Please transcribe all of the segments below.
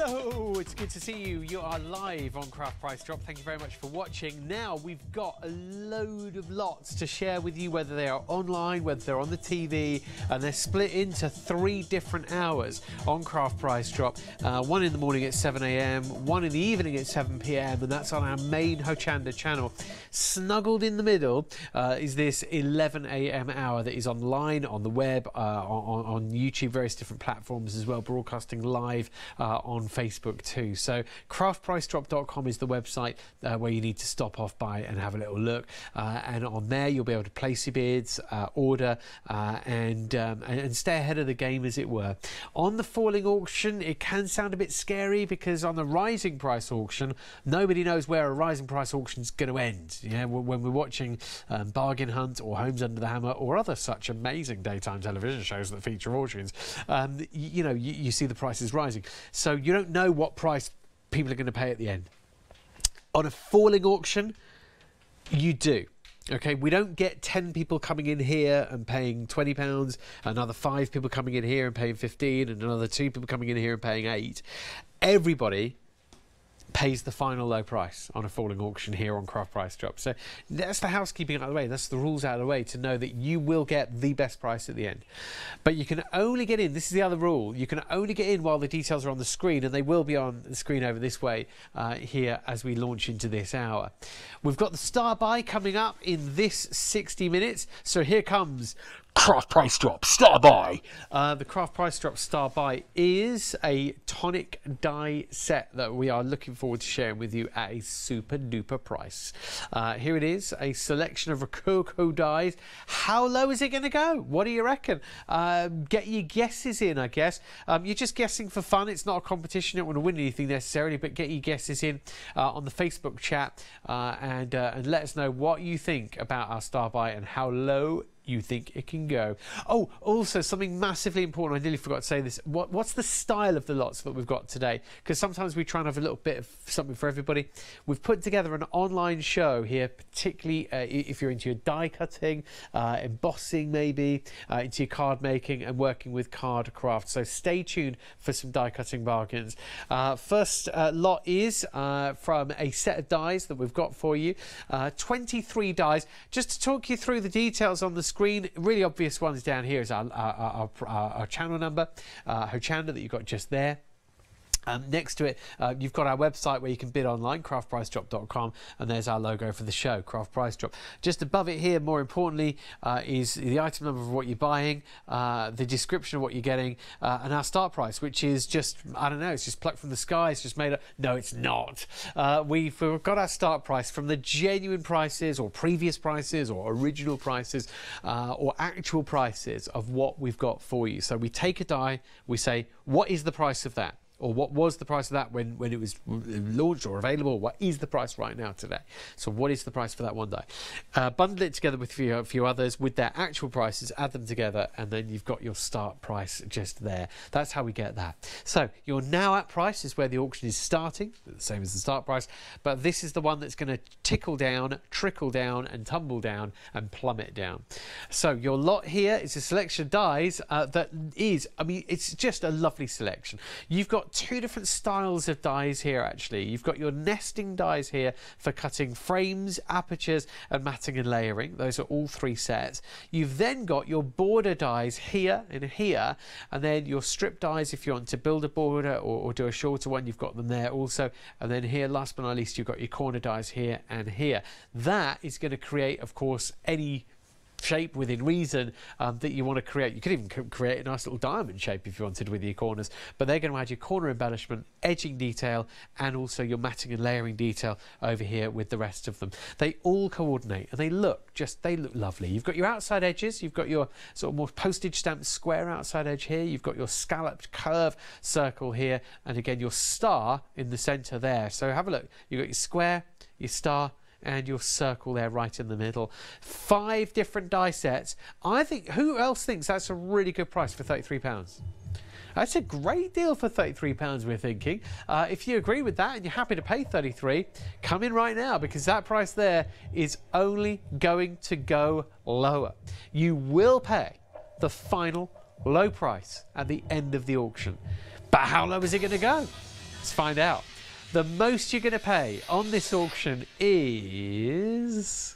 Hello, it's good to see you. You are live on Craft Price Drop. Thank you very much for watching. Now we've got a load of lots to share with you, whether they are online, whether they're on the TV, and they're split into 3 different hours on Craft Price Drop. One in the morning at 7 AM, one in the evening at 7 PM, and that's on our main Hochanda channel. Snuggled in the middle is this 11 AM hour that is online, on the web, on YouTube, various different platforms as well, broadcasting live on Facebook too. So craftpricedrop.com is the website where you need to stop off by and have a little look, and on there you'll be able to place your bids, order, and stay ahead of the game, as it were. On the falling auction, it can sound a bit scary, because on the rising price auction, nobody knows where a rising price auction is going to end. Yeah, when we're watching Bargain Hunt or Homes Under the Hammer or other such amazing daytime television shows that feature auctions, you see the prices rising. So you don't know what price people are going to pay at the end. On a falling auction, you do. Okay, we don't get 10 people coming in here and paying £20, another 5 people coming in here and paying 15, and another 2 people coming in here and paying 8. Everybody pays the final low price on a falling auction here on Craft Price Drop. So that's the housekeeping out of the way, that's the rules out of the way, to know that you will get the best price at the end. But you can only get in, this is the other rule, you can only get in while the details are on the screen, and they will be on the screen over this way here as we launch into this hour. We've got the star buy coming up in this 60 minutes, so here comes Craft Price Drop Star Buy. The Craft Price Drop Star Buy is a tonic die set that we are looking forward to sharing with you at a super duper price. Here it is, a selection of Rococo dies. How low is it going to go? What do you reckon? Get your guesses in, I guess. You're just guessing for fun. It's not a competition. You don't want to win anything necessarily, but get your guesses in on the Facebook chat and let us know what you think about our Star Buy and how low you think it can go. Oh, also something massively important, I nearly forgot to say this. What's the style of the lots that we've got today? Because sometimes we try and have a little bit of something for everybody. We've put together an online show here, particularly if you're into your die cutting, embossing maybe, into your card making and working with card craft. So stay tuned for some die cutting bargains. First lot is from a set of dies that we've got for you. 23 dies. Just to talk you through the details on the screen, really obvious ones down here is our channel number, Hochanda, that you've got just there. Next to it, you've got our website where you can bid online, craftpricedrop.com, and there's our logo for the show, Craft Price Drop. Just above it here, more importantly, is the item number of what you're buying, the description of what you're getting, and our start price, which is just, I don't know, it's just plucked from the sky, it's just made up. No, it's not. We've got our start price from the genuine prices or previous prices or original prices or actual prices of what we've got for you. So we take a die, we say, what is the price of that? Or what was the price of that when it was launched or available? What is the price right now today? So what is the price for that one die? Bundle it together with a few others with their actual prices, add them together, and then you've got your start price just there. That's how we get that. So you're now at price is where the auction is starting, the same as the start price, but this is the one that's going to trickle down, and tumble down, and plummet down. So your lot here is a selection of dies that is, I mean, it's just a lovely selection. You've got 2 different styles of dies here, actually. You've got your nesting dies here for cutting frames, apertures, and matting and layering. Those are all 3 sets. You've then got your border dies here and here, and then your strip dies if you want to build a border or do a shorter one. You've got them there also. And then here, last but not least, you've got your corner dies here and here. That is going to create, of course, any shape within reason that you want to create. You could even create a nice little diamond shape if you wanted with your corners, but they're going to add your corner embellishment, edging detail, and also your matting and layering detail over here with the rest of them. They all coordinate and they look lovely. You've got your outside edges, you've got your sort of more postage stamp square outside edge here, you've got your scalloped curve circle here, and again your star in the center there. So have a look, you've got your square, your star, and your circle there right in the middle. 5 different die sets. I think, who else thinks that's a really good price for £33? That's a great deal for £33, we're thinking. If you agree with that and you're happy to pay $33, come in right now, because that price there is only going to go lower. You will pay the final low price at the end of the auction. But how low is it going to go? Let's find out. The most you're going to pay on this auction is...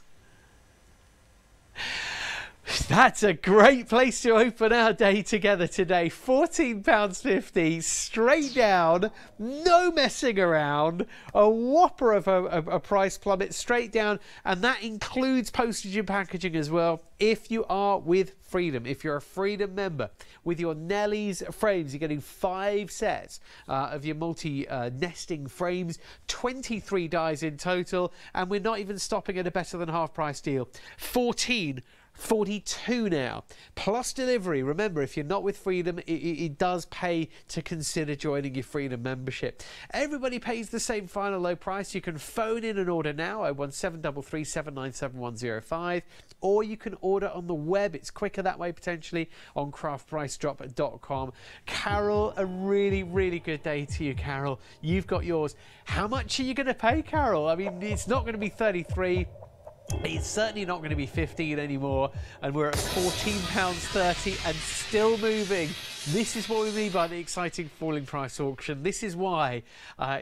That's a great place to open our day together today. £14.50 straight down, no messing around, a whopper of a price plummet straight down, and that includes postage and packaging as well. If you are with Freedom, if you're a Freedom member, with your Nelly's frames, you're getting 5 sets of your multi-nesting frames, 23 dies in total, and we're not even stopping at a better than half price deal. $14.42 now, plus delivery. Remember, if you're not with Freedom, it does pay to consider joining your Freedom membership. Everybody pays the same final low price. You can phone in and order now, 01733 797 105, or you can order on the web. It's quicker that way, potentially, on craftpricedrop.com. Carol, a really, really good day to you, Carol. You've got yours. How much are you going to pay, Carol? I mean, it's not going to be 33. It's certainly not going to be 15 anymore, and we're at £14.30 and still moving. This is what we mean by the exciting falling price auction. This is why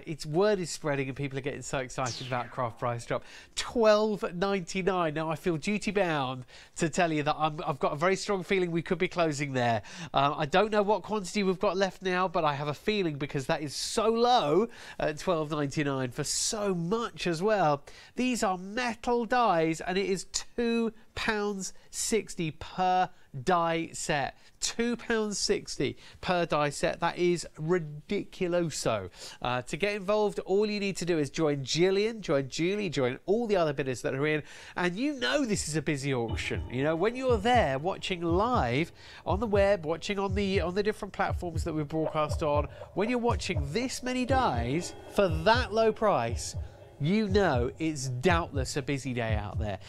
its word is spreading and people are getting so excited about Craft Price Drop. $12.99. Now, I feel duty bound to tell you that I've got a very strong feeling we could be closing there. I don't know what quantity we've got left now, but I have a feeling, because that is so low at $12.99 for so much as well. These are metal dies, and it is £2.60 per die set. £2.60 per die set. That is ridiculoso. To get involved, all you need to do is join Gillian, join Julie, join all the other bidders that are in, and you know this is a busy auction. You know, when you're there watching live on the web, watching on the different platforms that we broadcast on, when you're watching this many dies for that low price, you know it's doubtless a busy day out there.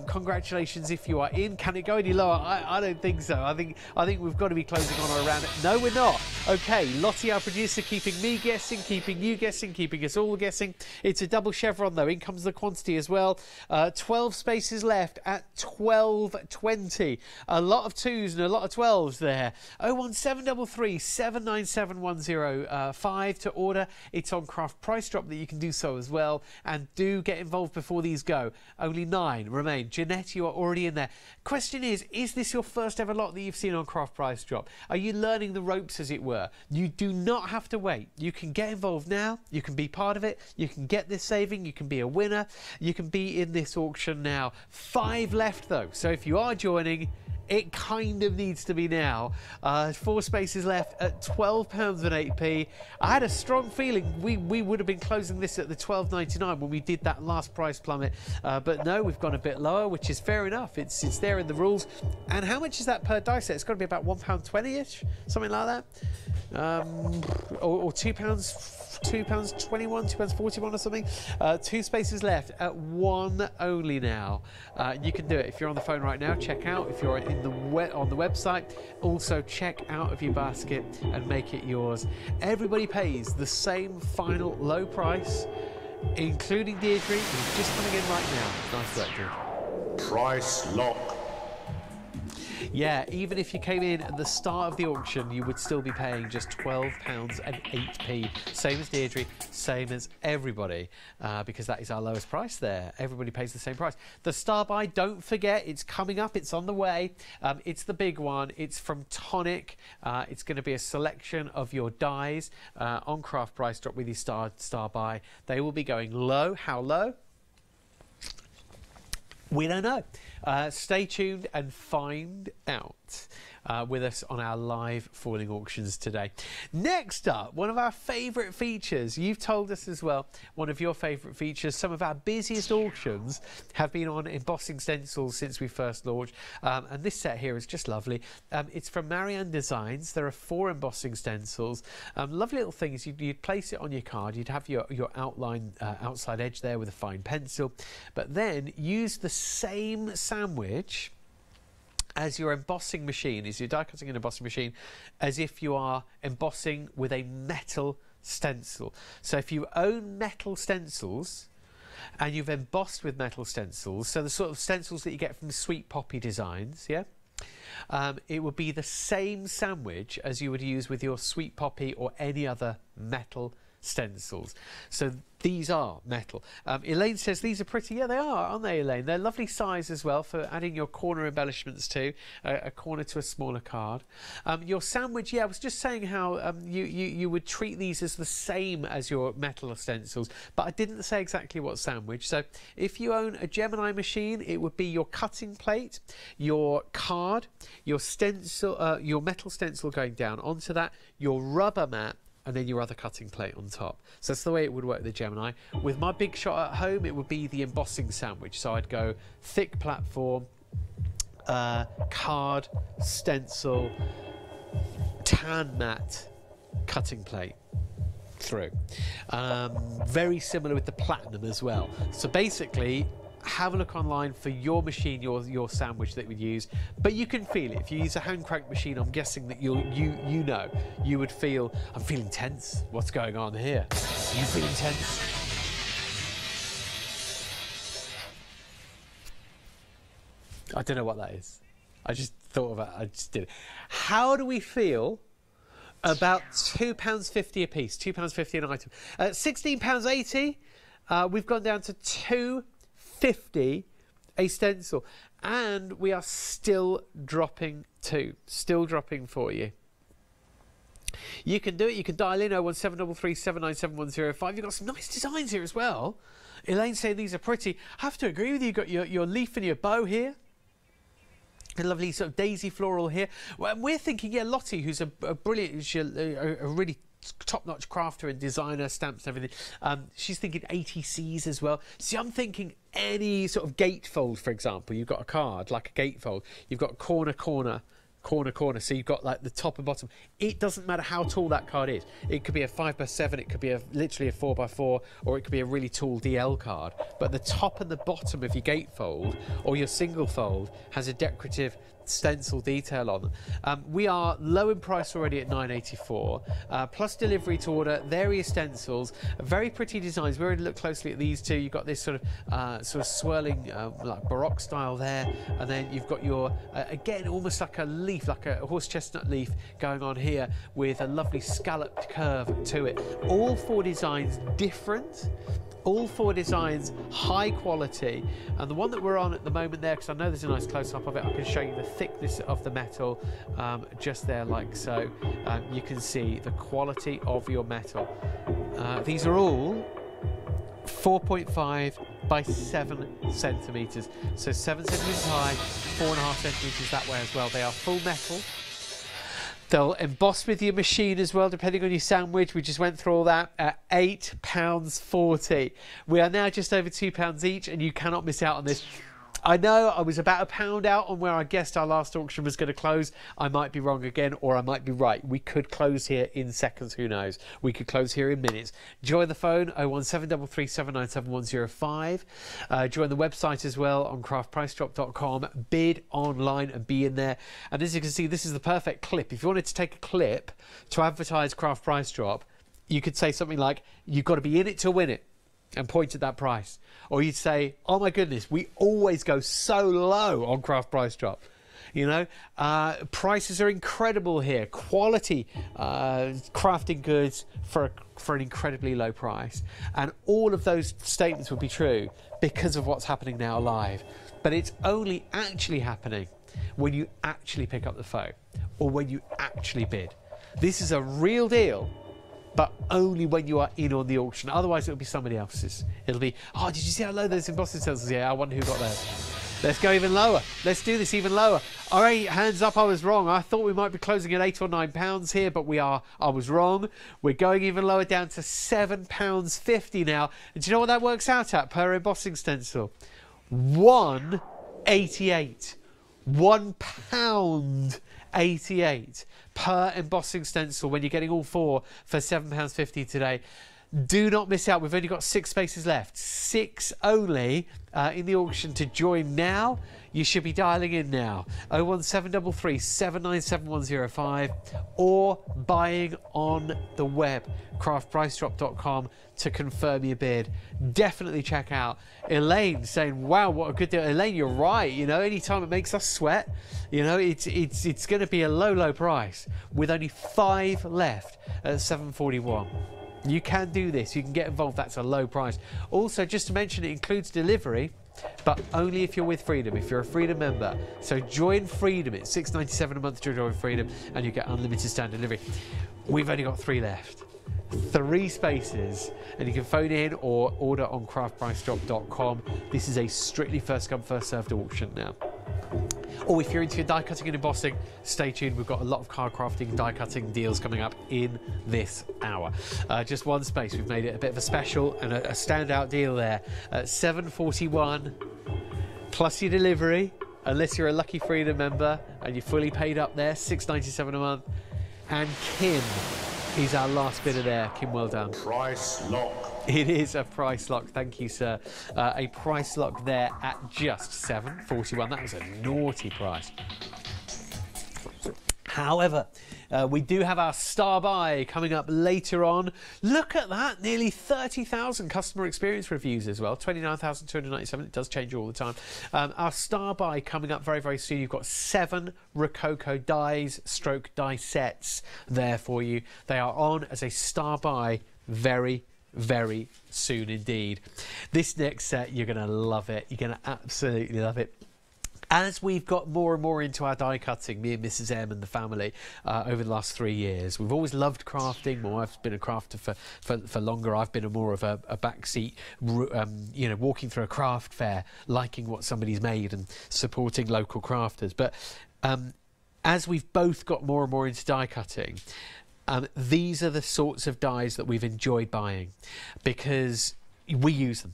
Congratulations if you are in. Can it go any lower? I don't think so. I think we've got to be closing on or around it. No, we're not. Okay, Lottie, our producer, keeping me guessing, keeping you guessing, keeping us all guessing. It's a double chevron though. In comes the quantity as well. 12 spaces left at $12.20. A lot of 2s and a lot of 12s there. 01733 797 105 to order. It's on Craft Price Drop that you can do so as well. And do get involved before these go. Only 9 remain. Jeanette, you are already in there. Question is this your first ever lot that you've seen on Craft Price Drop? Are you learning the ropes, as it were? You do not have to wait. You can get involved now. You can be part of it. You can get this saving. You can be a winner. You can be in this auction now. 5 left, though. So if you are joining, it kind of needs to be now. 4 spaces left at £12.08. I had a strong feeling we would have been closing this at the $12.99 when we did that last price plummet, but no, we've gone a bit lower, which is fair enough. It's there in the rules. And how much is that per die set? It's got to be about £1.20-ish, something like that, or £2. £2.21, £2.41 or something. 2 spaces left at 1 only now. You can do it if you're on the phone right now. Check out if you're on the website. Also check out of your basket and make it yours. Everybody pays the same final low price, including Deirdre, who's just coming in right now. Nice work, Deirdre. Price lock. Yeah, even if you came in at the start of the auction, you would still be paying just £12.08. Same as Deirdre, same as everybody, because that is our lowest price there. Everybody pays the same price. The star buy, don't forget, it's coming up, it's on the way. It's the big one. It's from Tonic. It's going to be a selection of your dies on Craft Price Drop with your star buy. They will be going low. How low? We don't know. Stay tuned and find out with us on our live falling auctions today. Next up, one of our favourite features. You've told us as well, one of your favourite features. Some of our busiest auctions have been on embossing stencils since we first launched. And this set here is just lovely. It's from Marianne Designs. There are 4 embossing stencils. Lovely little things. You'd place it on your card. You'd have your outline outside edge there with a fine pencil. But then use the same sandwich as your embossing machine, is your die cutting and embossing machine, as if you are embossing with a metal stencil. So if you own metal stencils and you've embossed with metal stencils, so the sort of stencils that you get from Sweet Poppy Designs, yeah, it would be the same sandwich as you would use with your Sweet Poppy or any other metal stencils. So these are metal. Elaine says these are pretty. Yeah, they are, aren't they, Elaine? They're lovely size as well for adding your corner embellishments to a corner to a smaller card. Your sandwich, yeah, I was just saying how you would treat these as the same as your metal stencils, but I didn't say exactly what sandwich. So if you own a Gemini machine, it would be your cutting plate, your card, your stencil, your metal stencil going down onto that, your rubber mat, and then your other cutting plate on top. So that's the way it would work with the Gemini. With my big shot at home, it would be the embossing sandwich. So I'd go thick platform, card, stencil, tan mat, cutting plate through. Very similar with the platinum as well. So basically, have a look online for your machine, your sandwich that you would use, but you can feel it. If you use a hand crank machine, I'm guessing that you would feel, I'm feeling tense. What's going on here? Are you feeling tense? I don't know what that is. I just thought of it. I just did it. How do we feel about £2.50 a piece? £2.50 an item. £16.80. We've gone down to £2.50 a stencil, and we are still dropping for you. You can do it. You can dial in 01733 797105. You've got some nice designs here as well. Elaine's saying these are pretty. I have to agree with you. You've got your leaf and your bow here. A lovely sort of daisy floral here. Well, we're thinking, yeah, Lottie, who's a brilliant, a really top-notch crafter and designer, stamps and everything. She's thinking ATCs as well. See, I'm thinking any sort of gatefold, for example. You've got a card like a gatefold. You've got corner. So you've got like the top and bottom. It doesn't matter how tall that card is. It could be a 5x7. It could be literally a 4x4, or it could be a really tall DL card. But the top and the bottom of your gatefold or your single fold has a decorative stencil detail on them. We are low in price already at £9.84, plus delivery to order, various stencils, very pretty designs. We're going to look closely at these two. You've got this sort of swirling like Baroque style there, and then you've got your again almost like a leaf, like a horse chestnut leaf going on here with a lovely scalloped curve to it. All four designs different. All four designs high quality, and the one that we're on at the moment there, because I know there's a nice close-up of it, I can show you the thickness of the metal just there like so. You can see the quality of your metal. These are all 4.5 by 7 centimetres, so 7 centimetres high, 4.5 centimetres that way as well. They are full metal. They'll emboss with your machine as well, depending on your sandwich. We just went through all that at £8.40. We are now just over £2 each, and you cannot miss out on this. I know I was about £1 out on where I guessed our last auction was going to close. I might be wrong again, or I might be right. We could close here in seconds, who knows? We could close here in minutes. Join the phone, 01733 797105. Join the website as well on craftpricedrop.com. Bid online and be in there. And as you can see, this is the perfect clip. If you wanted to take a clip to advertise Craft Price Drop, you could say something like, you've got to be in it to win it, and point at that price. Or you'd say, oh my goodness, we always go so low on Craft Price Drop. You know, prices are incredible here. Quality crafting goods for an incredibly low price. And all of those statements would be true because of what's happening now live. But it's only actually happening when you actually pick up the phone or when you actually bid. This is a real deal, but only when you are in on the auction. Otherwise, it'll be somebody else's. It'll be, oh, did you see how low those embossing stencils? Yeah, I wonder who got those. Let's go even lower. Let's do this even lower. All right, hands up, I was wrong. I thought we might be closing at £8 or £9 here, but I was wrong. We're going even lower, down to £7.50 now. And do you know what that works out at per embossing stencil? £1.88. £1.88 per embossing stencil when you're getting all four for £7.50 today. Do not miss out. We've only got 6 spaces left. 6 only in the auction. To join now, you should be dialing in now. 01733 797105 or buying on the web, craftpricedrop.com, to confirm your bid. Definitely check out. Elaine saying, wow, what a good deal. Elaine, you're right. You know, anytime it makes us sweat, you know, it's going to be a low price with only 5 left at 741. You can do this. You can get involved. That's a low price. Also, just to mention, it includes delivery, but only if you're with Freedom, if you're a Freedom member. So join Freedom. It's $6.97 a month to join Freedom, and you get unlimited standard delivery. We've only got 3 left. 3 spaces, and you can phone in or order on craftpricedrop.com. This is a strictly first come, first served auction now. Or if you're into your die cutting and embossing, stay tuned. We've got a lot of card crafting, die cutting deals coming up in this hour. Just 1 space. We've made it a bit of a special and a standout deal there at $7.41 plus your delivery, unless you're a lucky Freedom member and you're fully paid up there, $6.97 a month. And Kim, he's our last bidder there. Kim, well done. Price lock. It is a price lock. Thank you, sir. A price lock there at just $7.41. That was a naughty price. However, we do have our star buy coming up later on. Look at that, nearly 30,000 customer experience reviews as well, 29,297. It does change all the time. Our star buy coming up very, very soon. You've got 7 Rococo dies, stroke die sets there for you. They are on as a star buy very, very soon indeed. This next set, you're going to love it. You're going to absolutely love it. As we've got more and more into our die cutting, me and Mrs. M and the family, over the last 3 years, we've always loved crafting. My wife's been a crafter for longer. I've been more of a backseat, you know, walking through a craft fair, liking what somebody's made and supporting local crafters. But as we've both got more and more into die cutting, these are the sorts of dies that we've enjoyed buying because we use them.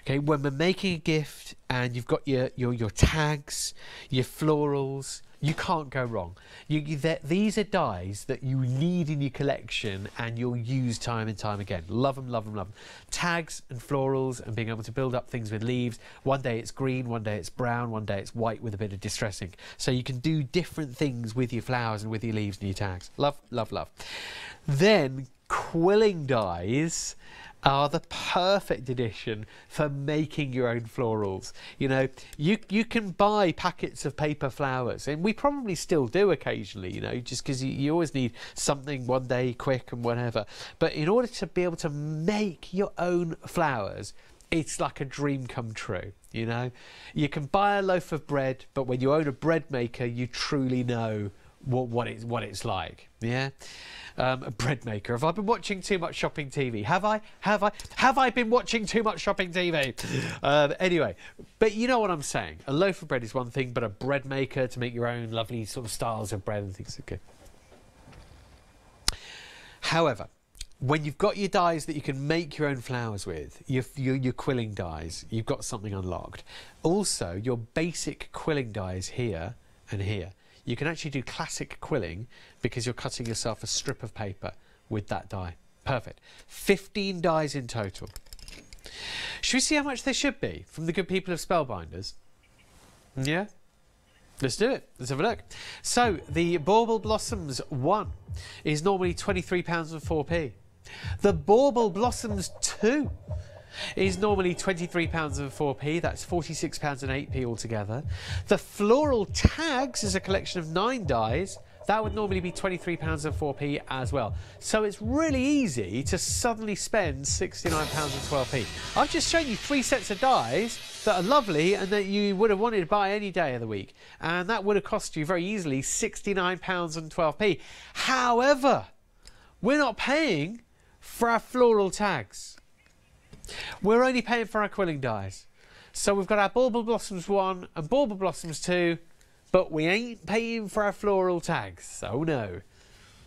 Okay, when we're making a gift and you've got your tags, your florals, you can't go wrong. These are dies that you need in your collection and you'll use time and time again. Love them, love them, love them. Tags and florals and being able to build up things with leaves. One day it's green, one day it's brown, one day it's white with a bit of distress ink. So you can do different things with your flowers and with your leaves and your tags. Love, love, love. Then quilling dies are the perfect edition for making your own florals. You know, you can buy packets of paper flowers, and we probably still do occasionally, you know, just because you always need something one day quick and whatever. But in order to be able to make your own flowers, it's like a dream come true, you know. You can buy a loaf of bread, but when you own a bread maker, you truly know what it's like. Yeah. A bread maker. Have I been watching too much shopping TV? Have I been watching too much shopping TV? Anyway, but you know what I'm saying. A loaf of bread is one thing, but a bread maker to make your own lovely sort of styles of bread and things. Okay. However, when you've got your dies that you can make your own flowers with, your quilling dies, you've got something unlocked. Also, your basic quilling dies here and here. You can actually do classic quilling because you're cutting yourself a strip of paper with that die. Perfect. 15 dies in total. Should we see how much they should be from the good people of Spellbinders? Yeah? Let's do it. Let's have a look. So, the Bauble Blossoms 1 is normally £23.04. The Bauble Blossoms 2 is normally £23.04. That's £46.08 altogether. The Floral Tags is a collection of 9 dies. That would normally be £23.04 as well. So it's really easy to suddenly spend £69.12. I've just shown you 3 sets of dies that are lovely and that you would have wanted to buy any day of the week. And that would have cost you very easily £69.12. However, we're not paying for our floral tags. We're only paying for our quilling dies. So we've got our Bauble Blossoms 1 and Bauble Blossoms 2, but we ain't paying for our floral tags. Oh no.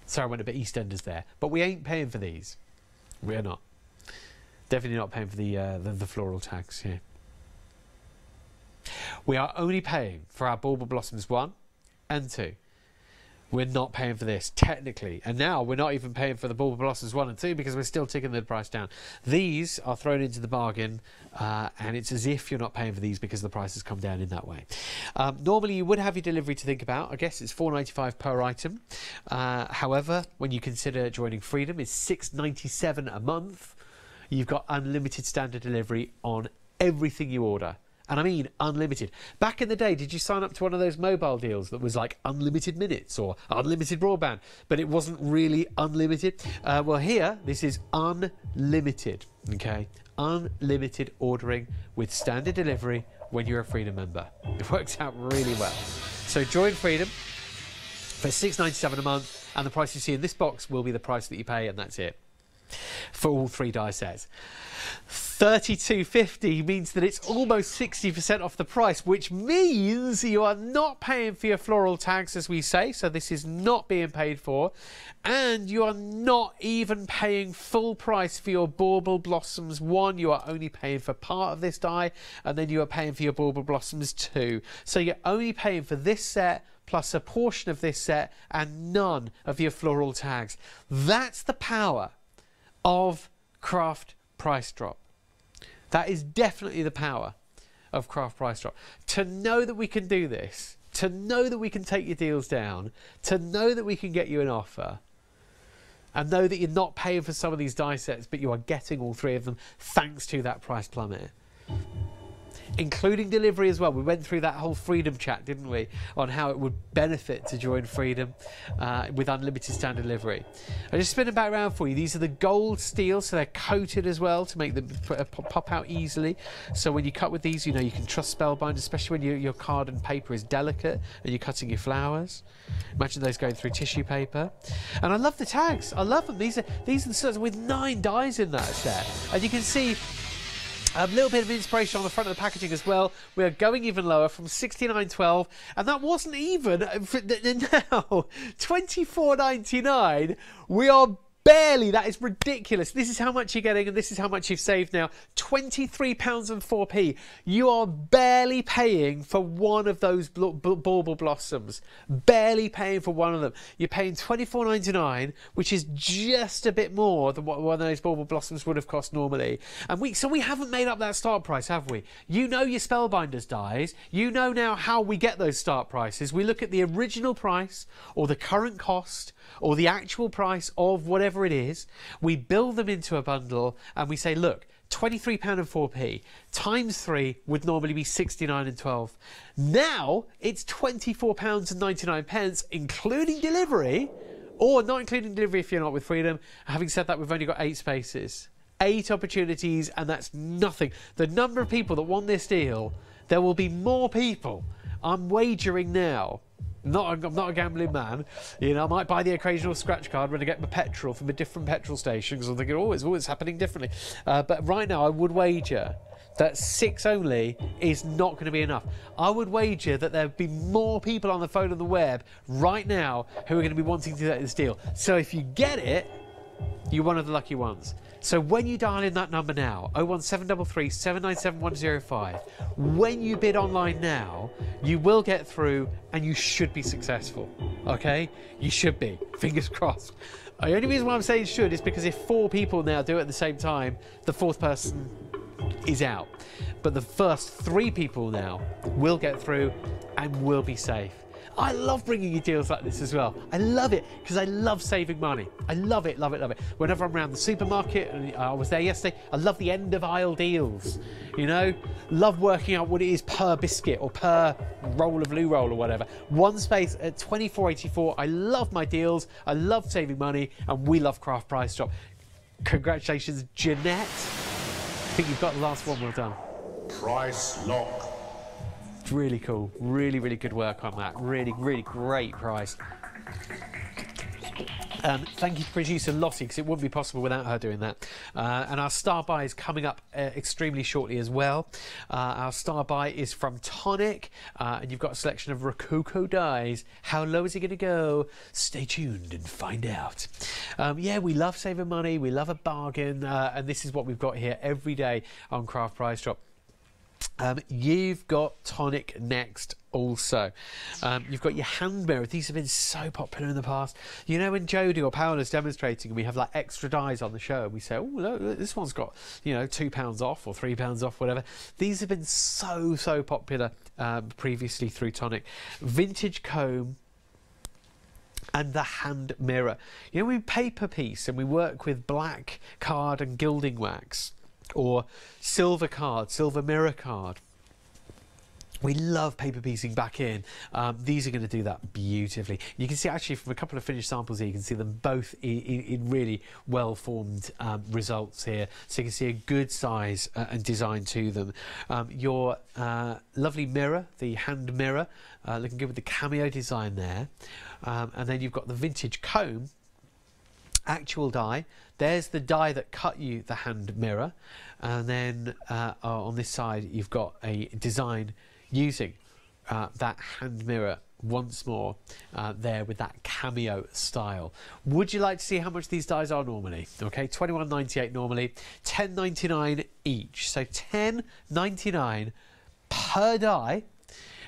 Sorry, I went a bit EastEnders there. But we ain't paying for these. We're not. Definitely not paying for the floral tags here. We are only paying for our Bauble Blossoms 1 and 2. We're not paying for this, technically. And now we're not even paying for the Bauble Blossoms 1 and 2 because we're still taking the price down. These are thrown into the bargain, and it's as if you're not paying for these because the price has come down in that way. Normally, you would have your delivery to think about. I guess it's £4.95 per item. However, when you consider joining Freedom, it's £6.97 a month. You've got unlimited standard delivery on everything you order. And I mean unlimited. Back in the day, did you sign up to one of those mobile deals that was like unlimited minutes or unlimited broadband, but it wasn't really unlimited? Well, here, this is unlimited, okay? Unlimited ordering with standard delivery when you're a Freedom member. It works out really well. So join Freedom for $6.97 a month, and the price you see in this box will be the price that you pay, and that's it for all 3 die sets. $32.50 means that it's almost 60% off the price, which means you are not paying for your floral tags, as we say, so this is not being paid for, and you are not even paying full price for your Bauble Blossoms 1. You are only paying for part of this die, and then you are paying for your Bauble Blossoms 2. So you're only paying for this set plus a portion of this set and none of your floral tags. That's the power of Craft Price Drop. That is definitely the power of Craft Price Drop. To know that we can do this, to know that we can take your deals down, to know that we can get you an offer, and know that you're not paying for some of these die sets, but you are getting all 3 of them thanks to that price plummet. Including delivery as well. We went through that whole Freedom chat, didn't we, on how it would benefit to join Freedom with unlimited standard delivery. I just spin them back around for you. These are the gold steel, so they're coated as well to make them pop out easily. So when you cut with these, you know you can trust Spellbind, especially when your card and paper is delicate and you're cutting your flowers. Imagine those going through tissue paper. And I love the tags. I love them. These are the sets with 9 dies in that set, and you can see a little bit of inspiration on the front of the packaging as well. We are going even lower from $69.12, and that wasn't even now $24.99. We are barely, that is ridiculous. This is how much you're getting, and this is how much you've saved now. £23.04. You are barely paying for one of those Bauble Blossoms. Barely paying for one of them. You're paying £24.99, which is just a bit more than what one of those Bauble Blossoms would have cost normally. And so we haven't made up that start price, have we? You know your Spellbinders dies. You know now how we get those start prices. We look at the original price, or the current cost, or the actual price of whatever it is. We build them into a bundle and we say, look, £23.04 times 3 would normally be £69.12. Now it's £24.99, including delivery, or not including delivery if you're not with Freedom. Having said that, we've only got 8 spaces, 8 opportunities, and that's nothing. The number of people that want this deal, there will be more people. I'm wagering now. I'm not a gambling man. You know, I might buy the occasional scratch card when I get my petrol from a different petrol station, because I'm thinking, oh, it's always happening differently. But right now, I would wager that 6 only is not going to be enough. I would wager that there'd be more people on the phone and the web right now who are going to be wanting to get this deal. So if you get it, you're one of the lucky ones. So when you dial in that number now, 01733 797 105, when you bid online now, you will get through and you should be successful, okay? You should be, fingers crossed. The only reason why I'm saying should is because if 4 people now do it at the same time, the 4th person is out. But the first 3 people now will get through and will be safe. I love bringing you deals like this as well. I love it because I love saving money. I love it, love it, love it. Whenever I'm around the supermarket, and I was there yesterday, I love the end of aisle deals. You know, love working out what it is per biscuit or per roll of loo roll or whatever. One space at $24.84. I love my deals. I love saving money, and we love Craft Price Drop. Congratulations, Jeanette. I think you've got the last one. Well done. Price lock. Really cool. Really, really good work on that. Really, really great price. Thank you to producer Lottie, because it wouldn't be possible without her doing that. And our star buy is coming up extremely shortly as well. Our star buy is from Tonic, and you've got a selection of Rococo dies. How low is it going to go? Stay tuned and find out. Yeah, we love saving money. We love a bargain. And this is what we've got here every day on Craft Price Drop. You've got Tonic next also. You've got your hand mirror. These have been so popular in the past. You know, when Jodie or Paola's demonstrating and we have like extra dies on the show, we say, oh, look, this one's got, you know, £2 off or £3 off, whatever. These have been so popular previously through Tonic. Vintage comb and the hand mirror. You know, we paper piece and we work with black card and gilding wax, or silver card, silver mirror card. We love paper piecing back in. These are going to do that beautifully. You can see actually from a couple of finished samples here, you can see them both in really well-formed results here. So you can see a good size and design to them. Your lovely mirror, the hand mirror, looking good with the cameo design there. And then you've got the vintage comb, actual die. There's the die that cut you the hand mirror. And then on this side, you've got a design using that hand mirror once more there with that cameo style. Would you like to see how much these dies are normally? Okay, £21.98 normally, £10.99 each. So £10.99 per die,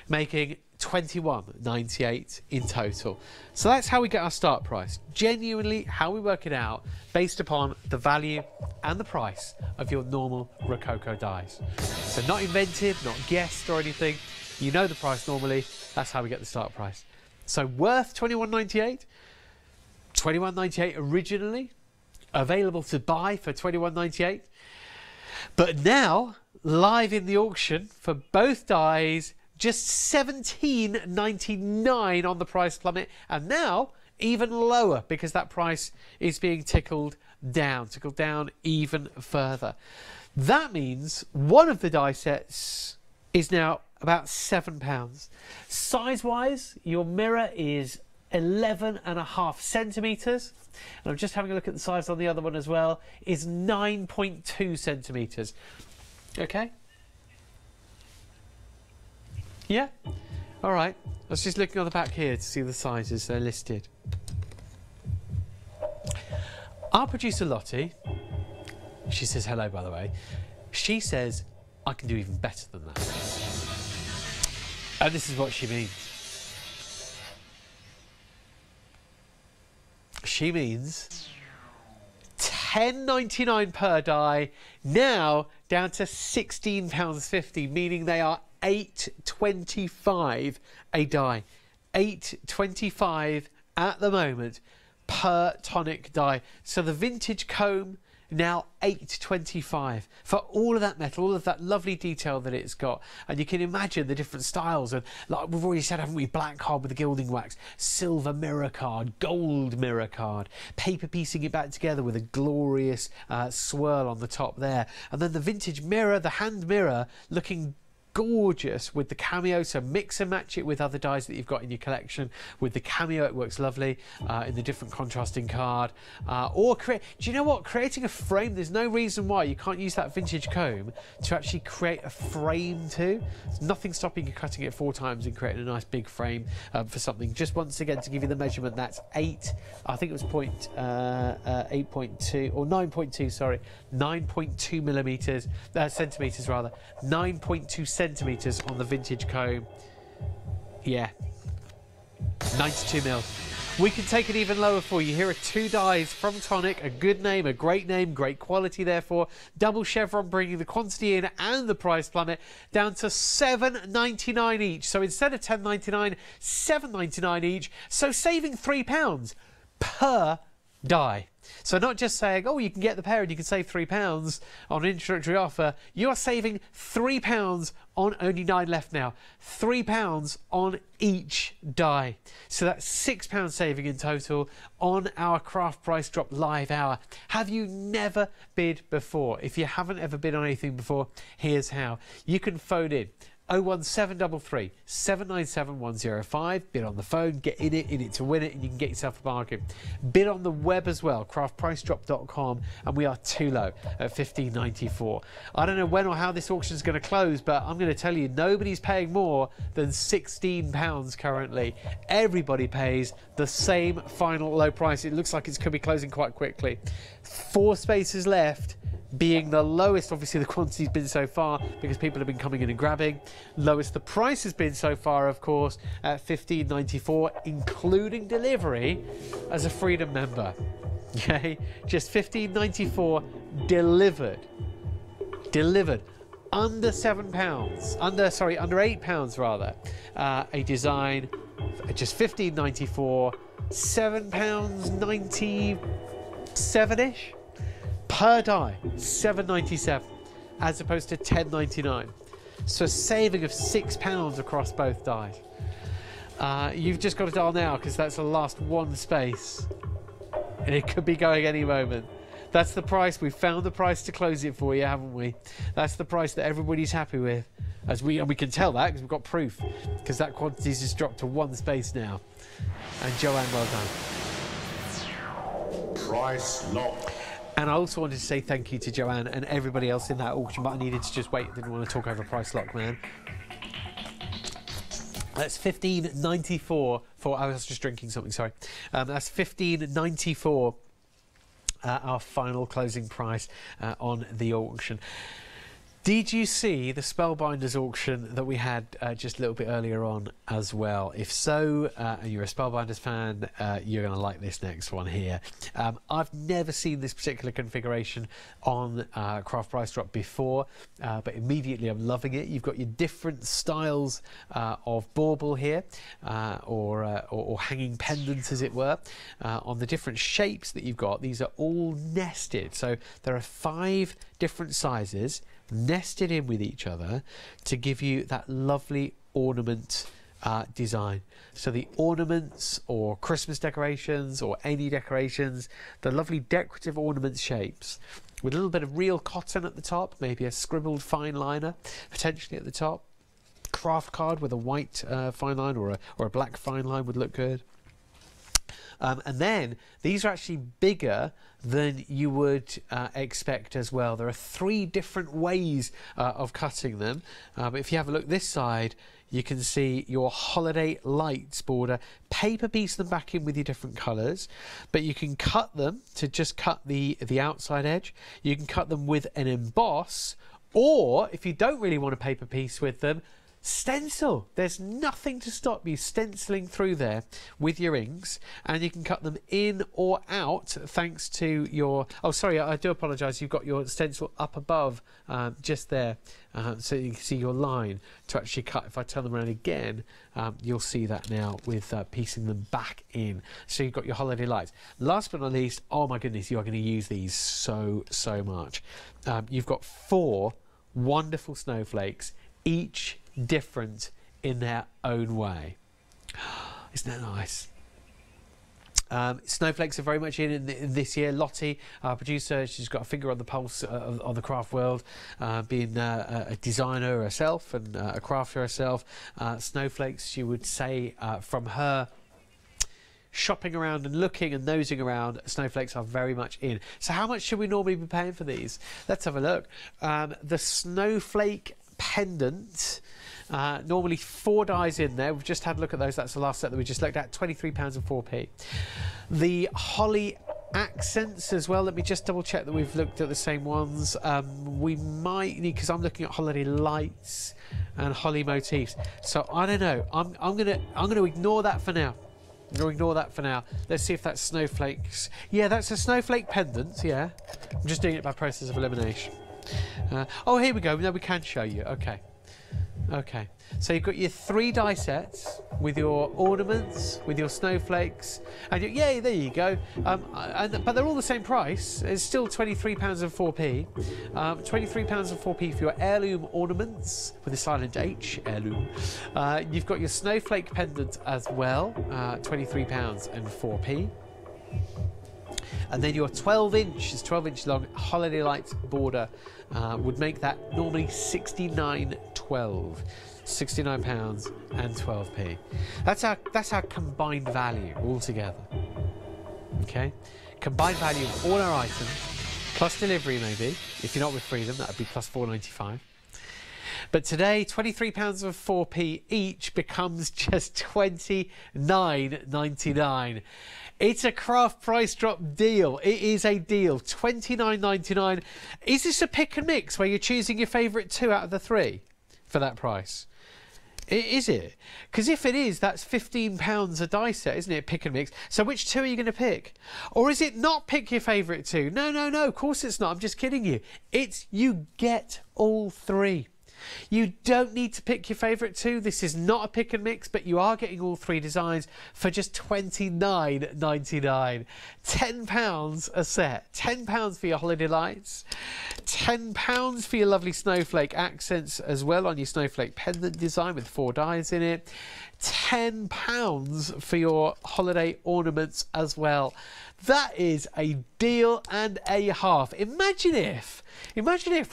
making £21.98 in total. So that's how we get our start price. Genuinely how we work it out based upon the value and the price of your normal Rococo dies. So not invented, not guessed or anything. You know the price normally. That's how we get the start price. So worth £21.98. £21.98 originally. Available to buy for £21.98. But now, live in the auction for both dies, just £17.99 on the price plummet, and now even lower because that price is being tickled down even further. That means one of the die sets is now about £7. Size-wise, your mirror is 11.5 centimetres. And I'm just having a look at the size on the other one as well, is 9.2 centimetres. Okay? Yeah? All right. I was just looking on the back here to see the sizes they're listed. Our producer Lottie, she says hello by the way, she says I can do even better than that. And this is what she means. She means £10.99 per die, now down to £16.50, meaning they are £8.25 a die. £8.25 at the moment per tonic die. So the vintage comb now £8.25 for all of that metal, all of that lovely detail that it's got. And you can imagine the different styles, and like we've already said, haven't we, black card with the gilding wax, silver mirror card, gold mirror card, paper piecing it back together with a glorious swirl on the top there, and then the vintage mirror, the hand mirror, looking gorgeous with the cameo. So mix and match it with other dies that you've got in your collection. With the cameo, it works lovely in the different contrasting card. Or do you know what? Creating a frame, there's no reason why you can't use that vintage comb to actually create a frame too. There's nothing stopping you cutting it 4 times and creating a nice big frame for something. Just once again to give you the measurement, that's 8, I think it was 8.2 or 9.2, sorry, 9.2 millimeters, centimeters rather, 9.2 centimeters on the vintage comb. Yeah, 92 mil. We can take it even lower for you. Here are 2 dies from Tonic, a good name, a great name, great quality therefore. Double chevron, bringing the quantity in and the price plummet down to £7.99 each. So instead of £10.99, £7.99 each. So saving £3 per die. So not just saying, oh, you can get the pair and you can save £3 on an introductory offer. You are saving £3 on only 9 left now. £3 on each die. So that's £6 saving in total on our craft price drop live hour. Have you never bid before? If you haven't ever bid on anything before, here's how. You can phone in 01733 797 105. Bid on the phone, get in it to win it, and you can get yourself a bargain. Bid on the web as well, craftpricedrop.com, and we are too low at $15.94. I don't know when or how this auction is going to close, but I'm going to tell you, nobody's paying more than £16 currently. Everybody pays the same final low price. It looks like it's going to be closing quite quickly. 4 spaces left, being the lowest. Obviously the quantity's been so far because people have been coming in and grabbing. Lowest the price has been so far, of course, at $15.94, including delivery as a Freedom member. Okay, just $15.94 delivered under £7, under £8 rather. A design just $15.94, £7.97-ish per die, $7.97 as opposed to $10.99. So a saving of £6 across both dies. You've just got to dial now because that's the last one space. And it could be going any moment. That's the price. We've found the price to close it for you, haven't we? That's the price that everybody's happy with. And we can tell that because we've got proof. Because that quantity's just dropped to one space now. And Joanne, well done. Price lock. And I also wanted to say thank you to Joanne and everybody else in that auction, but I needed to just wait. Didn't want to talk over price lock, man. That's $15.94 for. I was just drinking something. Sorry. That's $15.94. Our final closing price on the auction. Did you see the Spellbinders auction that we had just a little bit earlier on as well? If so, and you're a Spellbinders fan, you're going to like this next one here. I've never seen this particular configuration on Craft Price Drop before, but immediately I'm loving it. You've got your different styles of bauble here, or hanging pendants, as it were, on the different shapes that you've got. These are all nested, so there are 5 different sizes nested in with each other to give you that lovely ornament design. So the ornaments or Christmas decorations or any decorations, the lovely decorative ornament shapes with a little bit of real cotton at the top, maybe a scribbled fine liner potentially at the top, craft card with a white fine line or a black fine line would look good. And then these are actually bigger than you would expect as well. There are 3 different ways of cutting them. But if you have a look this side, you can see your holiday lights border. Paper piece them back in with your different colours, but you can cut them to just cut the outside edge. You can cut them with an emboss, or if you don't really want a paper piece with them, stencil. There's nothing to stop you stenciling through there with your inks, and you can cut them in or out thanks to your... Oh, sorry, I do apologise. You've got your stencil up above just there, so you can see your line to actually cut. If I turn them around again, you'll see that now with piecing them back in. So you've got your holiday lights. Last but not least, oh my goodness, you are going to use these so much. You've got 4 wonderful snowflakes, each different in their own way. Isn't that nice? Snowflakes are very much in this year. Lottie, our producer, she's got a finger on the pulse of the craft world, being a designer herself and a crafter herself. Snowflakes, she would say, from her shopping around and looking and nosing around, snowflakes are very much in. So how much should we normally be paying for these? Let's have a look. The snowflake pendant, normally 4 dies in there. We've just had a look at those. That's the last set that we just looked at. £23.04. The holly accents as well. Let me just double check that we've looked at the same ones. We might need, because I'm looking at holiday lights and holly motifs. So I don't know. I'm gonna ignore that for now. I'm going to ignore that for now. Let's see if that's snowflakes. Yeah, that's a snowflake pendant. Yeah, I'm just doing it by process of elimination. Oh, here we go. No, we can show you. Okay. Okay. So you've got your 3 die sets with your ornaments, with your snowflakes, and yeah, there you go. But they're all the same price. It's still £23.04. £23.04 for your heirloom ornaments with a silent H, heirloom. You've got your snowflake pendant as well, £23.04. And then your 12-inch long holiday lights border would make that normally £69.12. £69.12. That's our combined value altogether. Okay, combined value of all our items plus delivery, maybe if you're not with Freedom, that would be plus £4.95. But today, £23.04 each becomes just £29.99. It's a craft price drop deal. It is a deal. £29.99. Is this a pick and mix where you're choosing your favourite 2 out of the 3 for that price? Is it? Because if it is, that's £15 a die set, isn't it? Pick and mix. So which 2 are you going to pick? Or is it not pick your favourite 2? No, of course it's not. I'm just kidding you. It's you get all 3. You don't need to pick your favourite two. This is not a pick and mix, but you are getting all three designs for just £29.99. £10 a set. £10 for your holiday lights. £10 for your lovely snowflake accents as well on your snowflake pendant design with 4 dies in it. £10 for your holiday ornaments as well. That is a deal and a half. Imagine if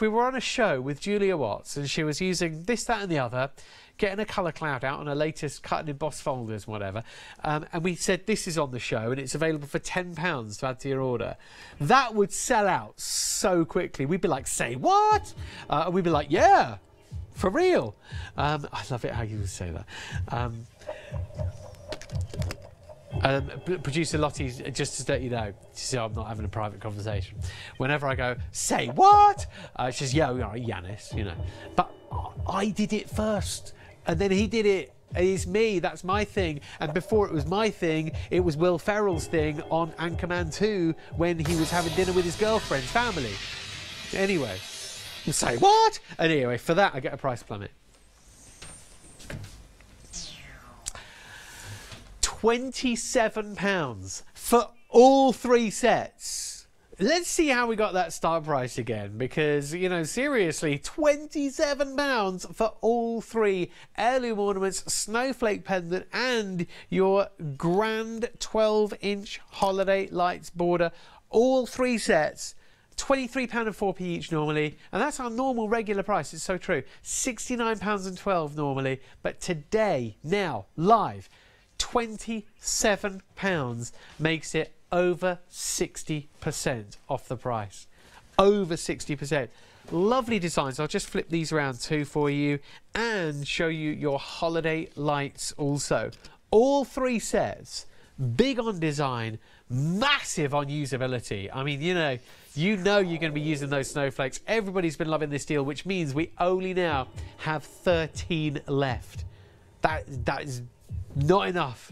we were on a show with Julia Watts and she was using this, that and the other, getting a colour cloud out on her latest cut and embossed folders and whatever, and we said this is on the show and it's available for £10 to add to your order. That would sell out so quickly. We'd be like, say what? And we'd be like, yeah, for real. I love it how you would say that. Producer Lottie, just to let you know, so I'm not having a private conversation. Whenever I go, say what? She says, yeah, Yanis, you know. But I did it first, and then he did it. It's me, that's my thing. And before it was my thing, it was Will Ferrell's thing on Anchorman 2 when he was having dinner with his girlfriend's family. Anyway, you say what? And anyway, for that I get a price plummet. £27 for all 3 sets. Let's see how we got that start price again, because, you know, seriously, £27 for all 3 heirloom ornaments, snowflake pendant and your grand 12-inch holiday lights border. All 3 sets, £23.04 each normally, and that's our normal regular price. It's so true. £69.12 normally, but today, now, live, £27 makes it over 60% off the price. Over 60%. Lovely designs. I'll just flip these around too for you and show you your holiday lights also. All 3 sets, big on design, massive on usability. I mean, you know you're going to be using those snowflakes. Everybody's been loving this deal, which means we only now have 13 left. That is not enough.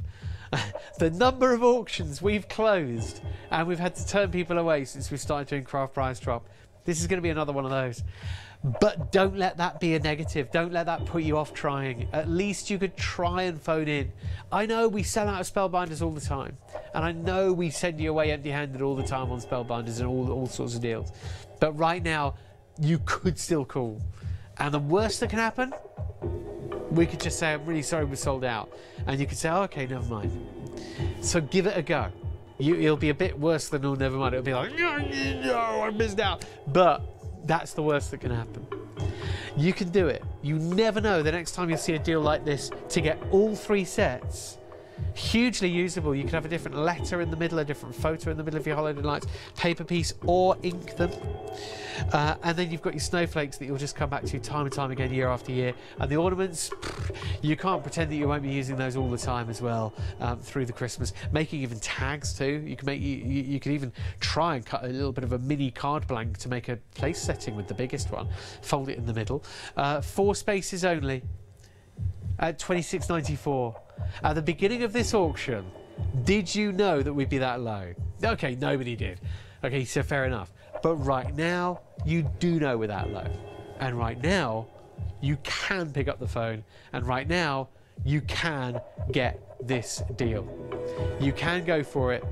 The number of auctions we've closed and we've had to turn people away since we started doing craft price drop. This is going to be another one of those. But don't let that be a negative. Don't let that put you off trying. At least you could try and phone in. I know we sell out of spellbinders all the time, and I know we send you away empty-handed all the time on spellbinders and all sorts of deals. But right now, you could still call. And the worst that can happen, we could just say, I'm really sorry we're sold out. And you could say, oh, okay, never mind. So give it a go. It'll be a bit worse than, oh, never mind. It'll be like, no, I missed out. But that's the worst that can happen. You can do it. You never know the next time you'll see a deal like this to get all 3 sets. Hugely usable. You can have a different letter in the middle, a different photo in the middle of your holiday lights, paper piece, or ink them. And then you've got your snowflakes that you'll just come back to time and time again, year after year. And the ornaments, you can't pretend that you won't be using those all the time as well through the Christmas. Making even tags too. You can make you can even try and cut a little bit of a mini card blank to make a place setting with the biggest one. Fold it in the middle. 4 spaces only at £26.94. At the beginning of this auction, did you know that we'd be that low? Okay, nobody did. Okay, so fair enough. But right now, you do know we're that low. And right now, you can pick up the phone. And right now, you can get this deal. You can go for it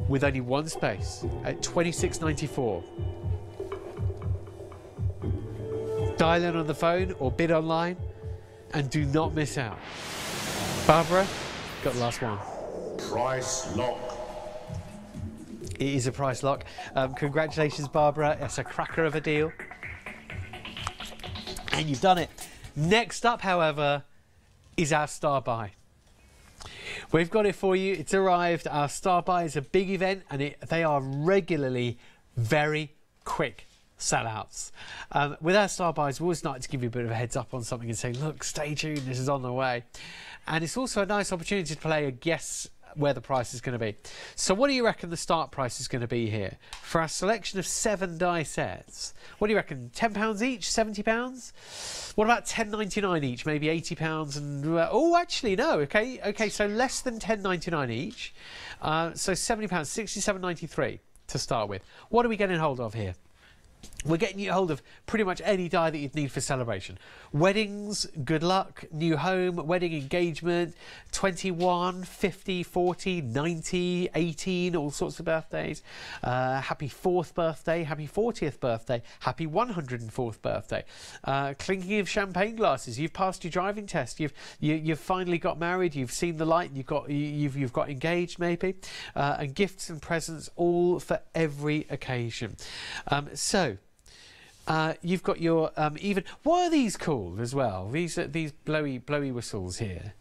with only 1 space at £26.94. Dial in on the phone or bid online and do not miss out. Barbara, got the last one. Price lock. It is a price lock. Congratulations, Barbara. It's a cracker of a deal. And you've done it. Next up, however, is our Star Buy. We've got it for you. It's arrived. Our Star Buy is a big event, and they are regularly very quick sellouts. With our Star Buys, we always like to give you a bit of a heads up on something and say, look, stay tuned, this is on the way. And it's also a nice opportunity to play a guess where the price is going to be. So what do you reckon the start price is going to be here? For our selection of 7 die sets, what do you reckon? £10 each? £70? What about £10.99 each? Maybe £80 and... oh, actually, no. Okay, so less than £10.99 each. So £70, £67.93 to start with. What are we getting hold of here? We're getting you a hold of pretty much any die that you'd need for celebration. Weddings, good luck, new home, wedding engagement, 21, 50, 40, 90, 18, all sorts of birthdays. Happy 4th birthday, happy 40th birthday, happy 104th birthday. Clinking of champagne glasses. You've passed your driving test. You've finally got married. You've seen the light. You've got engaged maybe. And gifts and presents, all for every occasion. You've got your even. What are these called as well? These blowy whistles here.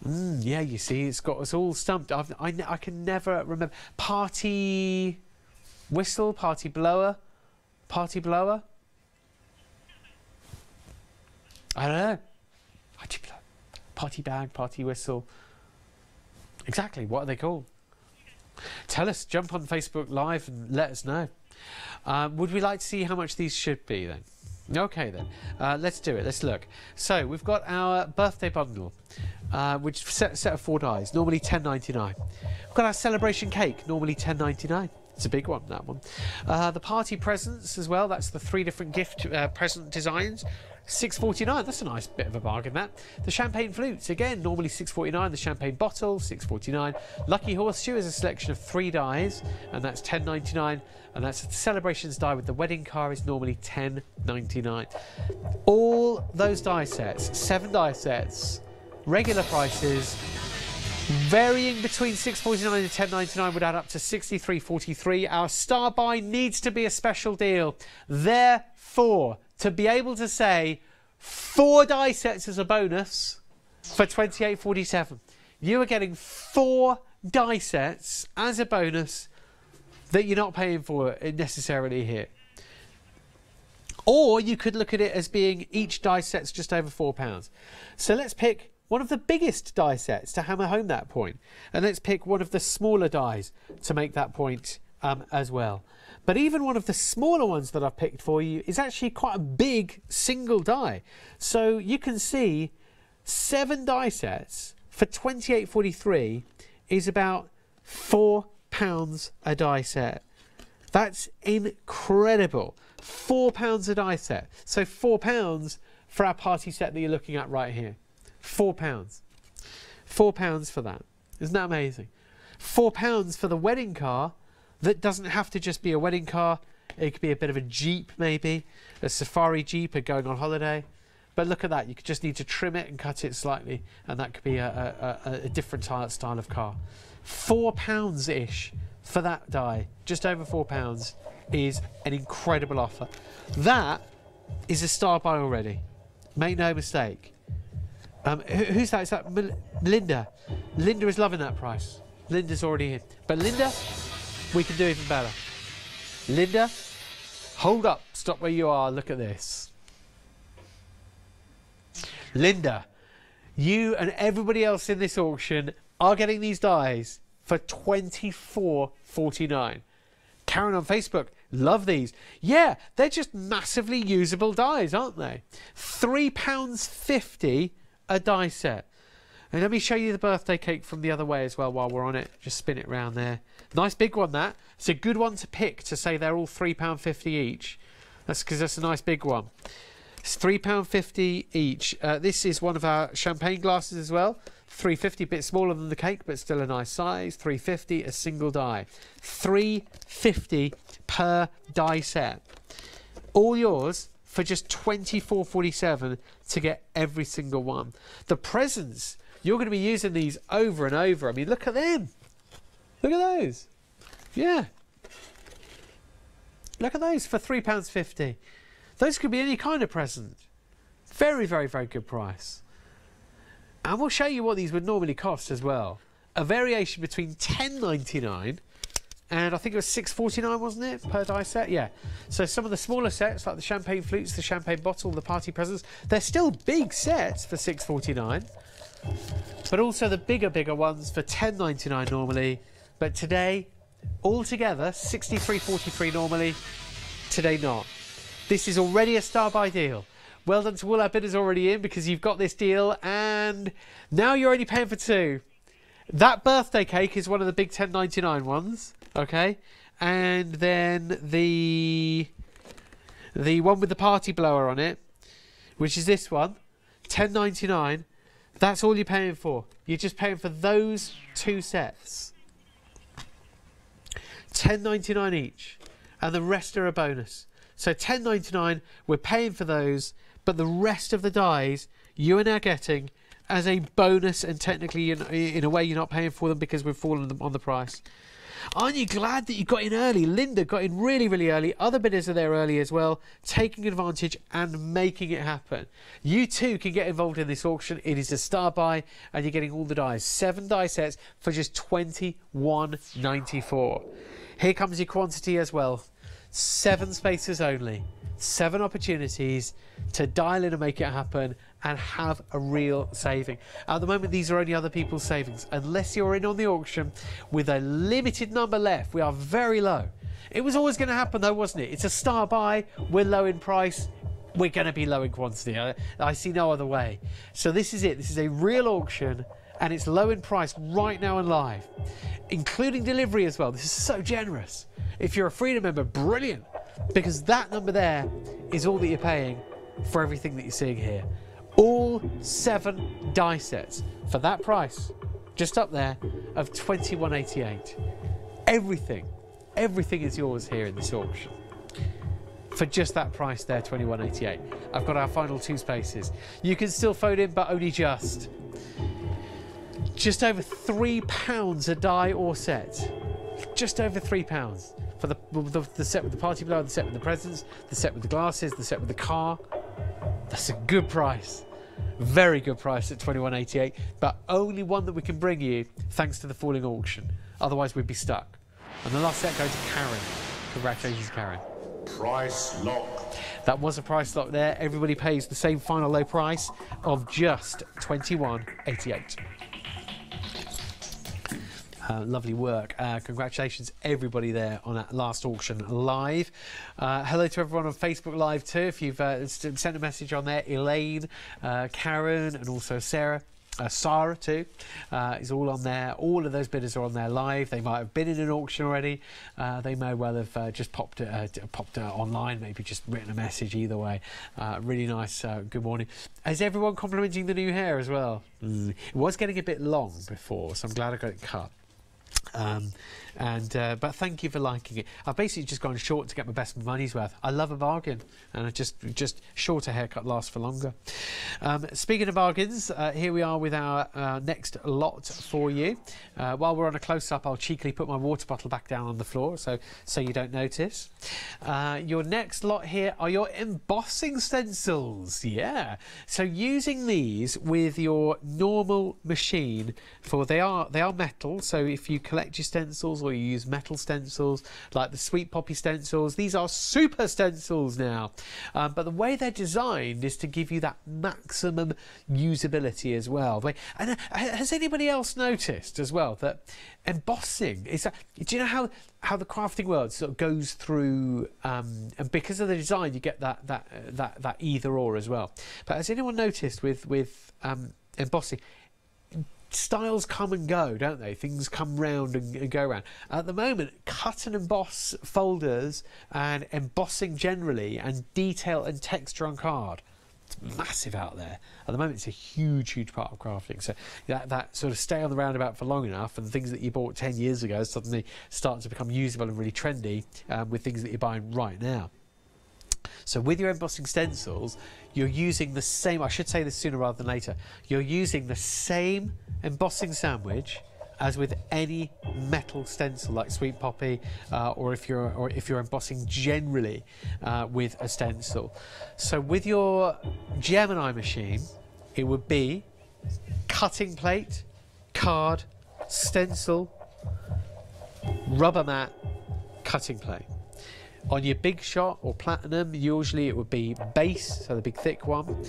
Yeah, you see, it's got us all stumped. I can never remember. Party whistle, party blower, party blower. I don't know. Party bag, party whistle. Exactly. What are they called? Tell us. Jump on Facebook Live and let us know. Would we like to see how much these should be then? Okay then, let's do it. Let's look. So we've got our birthday bundle, which set of 4 dies, normally $10.99. We've got our celebration cake, normally $10.99. It's a big one, that one. The party presents as well. That's the 3 different gift present designs. $6.49. That's a nice bit of a bargain, that. The champagne flutes, again, normally $6.49. The champagne bottle, $6.49. Lucky horseshoe is a selection of 3 dies, and that's $10.99. And that's the celebrations die with the wedding car is normally $10.99. All those die sets, 7 die sets, regular prices, varying between $6.49 and $10.99 would add up to $63.43. Our star buy needs to be a special deal. Therefore, to be able to say 4 die sets as a bonus for $28.47, you are getting 4 die sets as a bonus that you're not paying for necessarily here. Or you could look at it as being each die set's just over £4. So let's pick one of the biggest die sets to hammer home that point, and let's pick one of the smaller dies to make that point as well. But even one of the smaller ones that I've picked for you is actually quite a big single die. So you can see 7 die sets for £28.43 is about £4 a die set. That's incredible. £4 a die set. So £4 for our party set that you're looking at right here. £4. £4 for that. Isn't that amazing? £4 for the wedding car that doesn't have to just be a wedding car. It could be a bit of a Jeep maybe, a safari Jeep or going on holiday. But look at that, you could just need to trim it and cut it slightly, and that could be a different style of car. £4-ish for that die, just over £4, is an incredible offer. That is a star buy already. Make no mistake. Who's that? Is that Linda? Linda is loving that price. Linda's already in. But Linda, we can do even better. Linda, hold up. Stop where you are. Look at this. Linda, you and everybody else in this auction are getting these dies for $24.49. Karen on Facebook, love these. Yeah, they're just massively usable dies, aren't they? £3.50 a die set. And let me show you the birthday cake from the other way as well while we're on it. Just spin it around there. Nice big one, that. It's a good one to pick to say they're all £3.50 each. That's because that's a nice big one. It's £3.50 each. This is one of our champagne glasses as well. $3.50, a bit smaller than the cake, but still a nice size. $3.50 a single die. $3.50 per die set. All yours for just $24.47 to get every single one. The presents, you're going to be using these over and over. I mean, look at them. Look at those. Yeah. Look at those for £3.50. Those could be any kind of present. Very, very, very good price. And we'll show you what these would normally cost as well. A variation between $10.99 and I think it was $6.49, wasn't it, per die set? Yeah. So some of the smaller sets, like the champagne flutes, the champagne bottle, the party presents, they're still big sets for $6.49. But also the bigger ones for $10.99 normally. But today, altogether, $63.43 normally. Today not. This is already a star buy deal. Well done to all our bidders already in, because you've got this deal and now you're only paying for 2. That birthday cake is one of the big $10.99 ones, okay? and then the one with the party blower on it, which is this one, $10.99. That's all you're paying for. You're just paying for those 2 sets. $10.99 each, and the rest are a bonus. So $10.99, we're paying for those, but the rest of the dies you are now getting as a bonus, and technically in a way you're not paying for them because we've fallen on the price. Aren't you glad that you got in early? Linda got in really, really early. Other bidders are there early as well, taking advantage and making it happen. You too can get involved in this auction. It is a star buy, and you're getting all the dies. 7 die sets for just $21.94. Here comes your quantity as well. 7 spaces only. 7 opportunities to dial in and make it happen and have a real saving. At the moment, these are only other people's savings. Unless you're in on the auction with a limited number left, we are very low. It was always going to happen though, wasn't it? It's a star buy. We're low in price. We're going to be low in quantity. I see no other way. So this is it. This is a real auction, and it's low in price right now and live, including delivery as well. This is so generous. If you're a Freedom member, brilliant, because that number there is all that you're paying for everything that you're seeing here. All 7 die sets for that price, just up there, of $21.88. Everything is yours here in this auction for just that price there, $21.88. I've got our final 2 spaces. You can still phone in, but only just over £3 a die or set. Just over £3 for the set with the party blower, the set with the presents, the set with the glasses, the set with the car. That's a good price. Very good price at $21.88, but only one that we can bring you thanks to the falling auction. Otherwise we'd be stuck. And the last set goes to Karen. Congratulations, Karen. Price lock. That was a price lock there. Everybody pays the same final low price of just $21.88. Lovely work. Congratulations everybody there on that last auction live. Hello to everyone on Facebook Live too. If you've sent a message on there, Elaine, Karen, and also Sarah. Sarah too is all on there. All of those bidders are on there live. They might have been in an auction already. They may well have just popped online, maybe just written a message. Either way, really nice. Good morning. Is everyone complimenting the new hair as well? It was getting a bit long before, so I'm glad I got it cut. But thank you for liking it. I've basically just gone short to get my best money's worth. I love a bargain, and I just shorter haircut lasts for longer. Speaking of bargains, here we are with our next lot for you. While we're on a close-up, I'll cheekily put my water bottle back down on the floor so you don't notice. Your next lot here are your embossing stencils. Yeah, so using these with your normal machine, for they are metal, so if you collect your stencils or you use metal stencils like the Sweet Poppy stencils, these are super stencils now, but the way they're designed is to give you that maximum usability as well. And has anybody else noticed as well that embossing is do you know how the crafting world sort of goes through, and because of the design you get that either or as well, but has anyone noticed with embossing, styles come and go, don't they? Things come round and go round. At the moment, cut and emboss folders and embossing generally, and detail and texture on card, it's massive out there. At the moment, it's a huge part of crafting. So that sort of stay on the roundabout for long enough, and the things that you bought 10 years ago suddenly start to become usable and really trendy with things that you're buying right now. So with your embossing stencils, you're using the same, I should say this sooner rather than later, you're using the same embossing sandwich as with any metal stencil like Sweet Poppy, or if you're embossing generally with a stencil. So with your Gemini machine, it would be cutting plate, card, stencil, rubber mat, cutting plate. On your Big Shot or Platinum, usually it would be base, so the big thick one,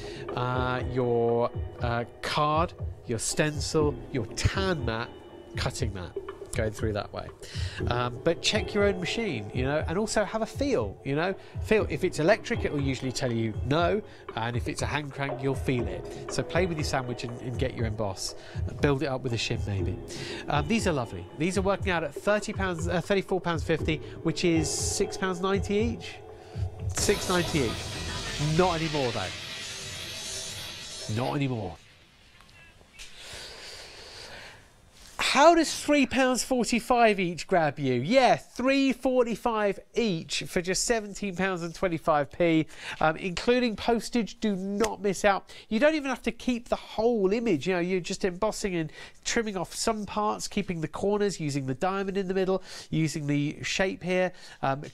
your card, your stencil, your tan mat, cutting mat. going through that way. But check your own machine, you know, and also have a feel, you know. Feel if it's electric, it will usually tell you no, and if it's a hand crank, you'll feel it. So play with your sandwich and get your emboss. Build it up with a shim maybe. These are lovely. These are working out at £34.50, which is £6.90 each. £6.90 each. Not anymore though. Not anymore. How does £3.45 each grab you? Yeah, £3.45 each for just £17.25p, including postage. Do not miss out. You don't even have to keep the whole image. You know, you're just embossing and trimming off some parts, keeping the corners, using the diamond in the middle, using the shape here,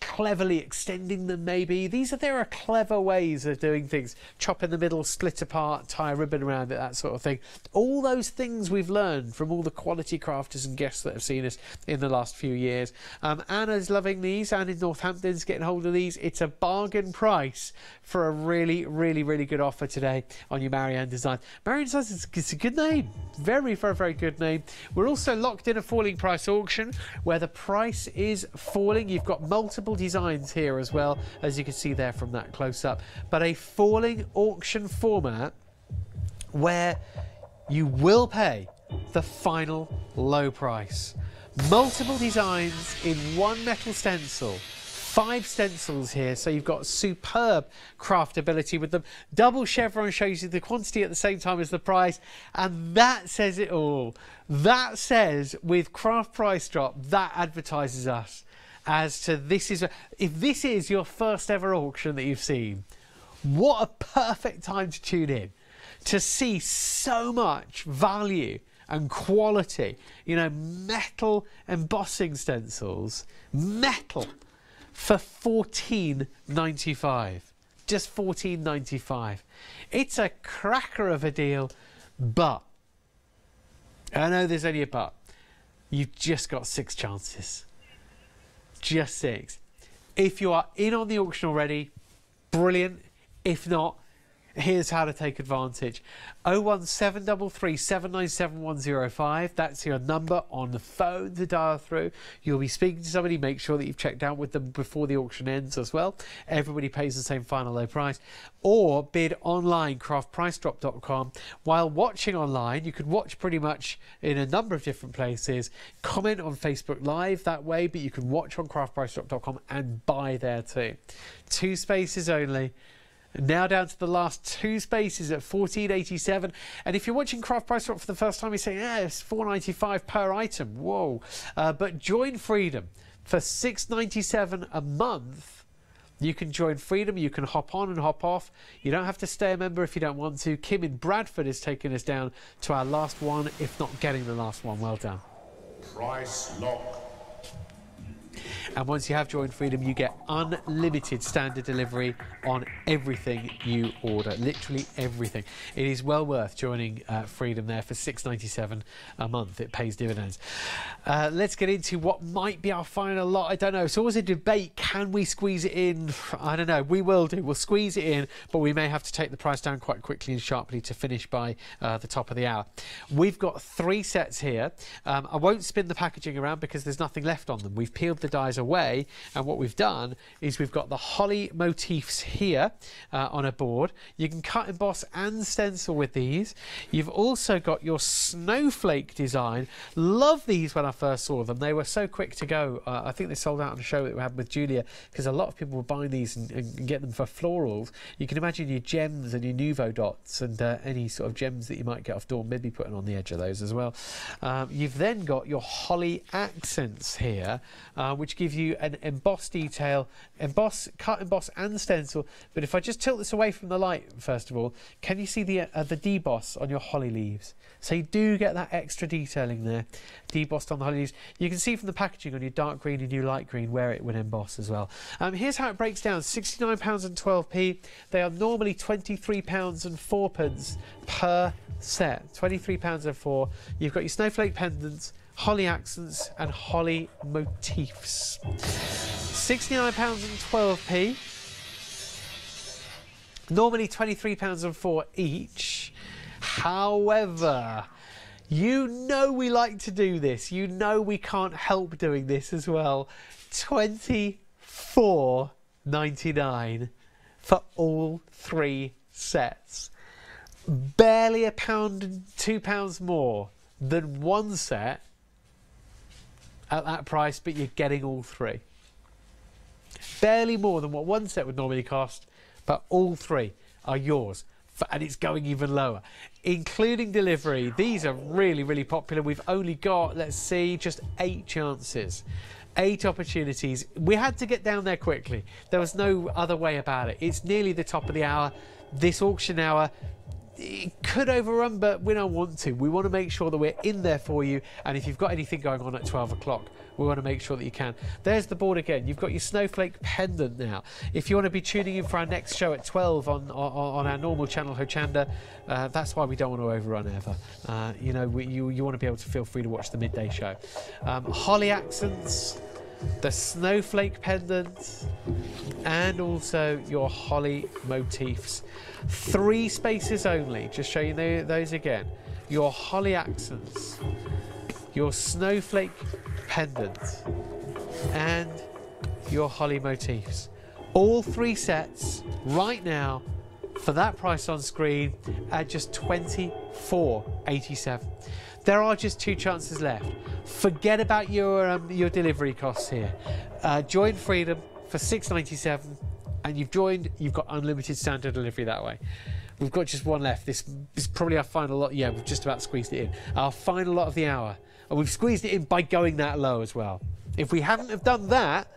cleverly extending them maybe. There are clever ways of doing things. Chop in the middle, split apart, tie a ribbon around it, that sort of thing. All those things we've learned from all the quality crafters and guests that have seen us in the last few years. Anna's loving these. Anne in Northampton's getting hold of these. It's a bargain price for a really, really, really good offer today on your Marianne Design. Marianne Design is a good name. Very, very, very good name. We're also locked in a falling price auction where the price is falling. You've got multiple designs here as well, as you can see there from that close up. But a falling auction format where you will pay the final low price. Multiple designs in one metal stencil. 5 stencils here, so you've got superb craftability with them. Double chevron shows you the quantity at the same time as the price, and that says it all. That says, with Craft Price Drop, that advertises us as to if this is your first ever auction that you've seen, what a perfect time to tune in to see so much value and quality. You know, metal embossing stencils, metal, for £14.95. Just £14.95. It's a cracker of a deal, but I know there's only a but. You've just got 6 chances. Just 6. If you are in on the auction already, brilliant. If not, here's how to take advantage. 01733 797 105. That's your number on the phone to dial through. You'll be speaking to somebody. Make sure that you've checked out with them before the auction ends as well. Everybody pays the same final low price. Or bid online, craftpricedrop.com. While watching online, you could watch pretty much in a number of different places. Comment on Facebook Live that way, but you can watch on craftpricedrop.com and buy there too. 2 spaces only. Now down to the last 2 spaces at £14.87. And if you're watching Craft Price Drop for the first time, you're saying, yeah, it's £4.95 per item. Whoa. But join Freedom for £6.97 a month. You can join Freedom. You can hop on and hop off. You don't have to stay a member if you don't want to. Kim in Bradford is taking us down to our last one, if not getting the last one. Well done. Price lock. And once you have joined Freedom, you get unlimited standard delivery on everything you order. Literally everything. It is well worth joining Freedom there for £6.97 a month. It pays dividends. Let's get into what might be our final lot. I don't know. It's always a debate. Can we squeeze it in? I don't know. We will do. We'll squeeze it in, but we may have to take the price down quite quickly and sharply to finish by the top of the hour. We've got 3 sets here. I won't spin the packaging around because there's nothing left on them. We've peeled the dies away, and what we've done is we've got the holly motifs here on a board. You can cut, emboss and stencil with these. You've also got your snowflake design. Love these when I first saw them. They were so quick to go. I think they sold out on a show that we had with Julia because a lot of people were buying these and get them for florals. You can imagine your gems and your nouveau dots and any sort of gems that you might get off Dawn Midby putting on the edge of those as well. You've then got your holly accents here, which give you an emboss detail, cut, emboss and stencil. But if I just tilt this away from the light, first of all, can you see the deboss on your holly leaves? So you do get that extra detailing there, debossed on the holly leaves. You can see from the packaging on your dark green and your light green where it would emboss as well. Here's how it breaks down. £69.12p. They are normally £23.04 per set. £23.04. You've got your snowflake pendants, holly accents and holly motifs. £69.12p. Normally £23.04 each. However, You know we like to do this. You know we can't help doing this as well. $24.99 for all 3 sets. Barely £1, £2 more than one set at that price, but you're getting all 3. Barely more than what one set would normally cost, but all 3 are yours. And it's going even lower, including delivery. These are really, really popular. We've only got, let's see, just 8 chances. 8 opportunities. We had to get down there quickly. There was no other way about it. It's nearly the top of the hour. This auction hour, it could overrun, but we don't want to. We want to make sure that we're in there for you. And if you've got anything going on at 12 o'clock, we want to make sure that you can. There's the board again. You've got your snowflake pendant now. If you want to be tuning in for our next show at 12 on our normal channel, Hochanda, that's why we don't want to overrun ever. You know, you want to be able to feel free to watch the midday show. Holly accents, the snowflake pendant, and also your holly motifs. 3 spaces only. Just show you those again. Your holly accents, your snowflake pendant, and your holly motifs. All 3 sets right now for that price on screen at just $24.87. There are just 2 chances left. Forget about your delivery costs here. Join Freedom for $6.97, and you've got unlimited standard delivery that way. We've got just 1 left. This is probably our final lot. Yeah, we've just about squeezed it in. Our final lot of the hour. And we've squeezed it in by going that low as well. If we hadn't have done that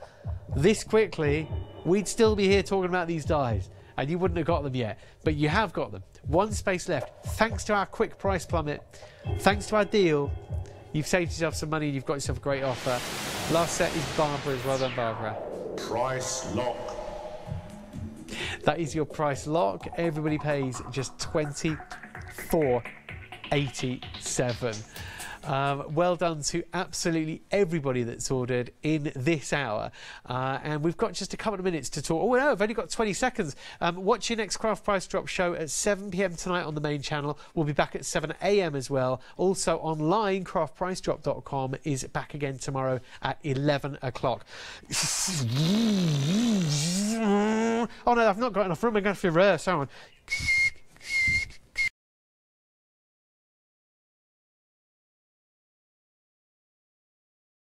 this quickly, we'd still be here talking about these dies. And you wouldn't have got them yet. But you have got them. 1 space left. Thanks to our quick price plummet. Thanks to our deal. You've saved yourself some money and you've got yourself a great offer. Last set is Barbara as well done, Barbara. Price lock. That is your price lock. Everybody pays just $24.87. Well done to absolutely everybody that's ordered in this hour. And we've got just a couple of minutes to talk. Oh, no, I've only got 20 seconds. Watch your next Craft Price Drop show at 7 p.m. tonight on the main channel. We'll be back at 7 a.m. as well. Also online, craftpricedrop.com is back again tomorrow at 11 o'clock. Oh, no, I've not got enough room. I'm going to have to reverse. Hang on.